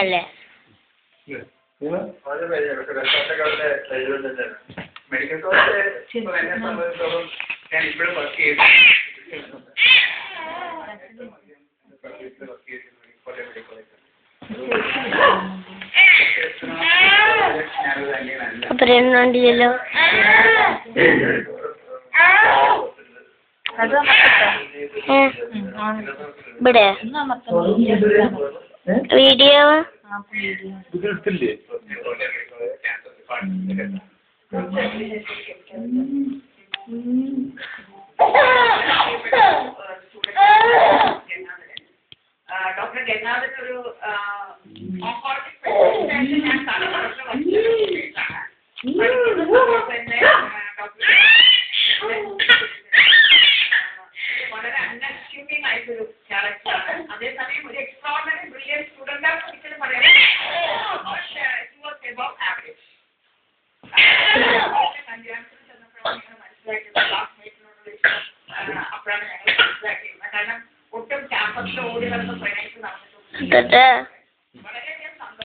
അല്ലേ? Medical college എന്നെ സംബന്ധിച്ചിടത്തോളം ഞാൻ ഇപ്പോഴും വർക്ക് ചെയ്യുന്നു. അപ്പൊ രണ്ടുണ്ടല്ലോ ഇവിടെ വീഡിയോ ഡോക്ടർ ഗംഗാധരൻ ഒരു ഓങ്കോളജി സ്പെഷ്യലിസ്റ്റ് ഞാൻ തലമുറ വളരെ അൺഅസ്യൂമിംഗ് ആയിട്ടൊരു ക്യാരക്ടറാണ്. അതേസമയം ഒരു എക്സ്ട്രോർഡിനറി ബ്രില്യൻറ്റ് സ്റ്റുഡൻ്റ് ഒരിക്കലും പറയാൻ ആവറേജ്. കല്യാണത്തിന് ചെന്നപ്പോഴാണ് ഞങ്ങൾ മനസ്സിലാക്കിയത് ക്ലാസ്മേറ്റിനോടുള്ള ഇഷ്ടം. അപ്പോഴാണ് ഞങ്ങൾ മനസ്സിലാക്കിയിരുന്നത്. കാരണം ഒട്ടും ക്യാമ്പസിൽ ഓടി നടന്ന പ്രണയിച്ച് നടന്നിട്ടുണ്ട്.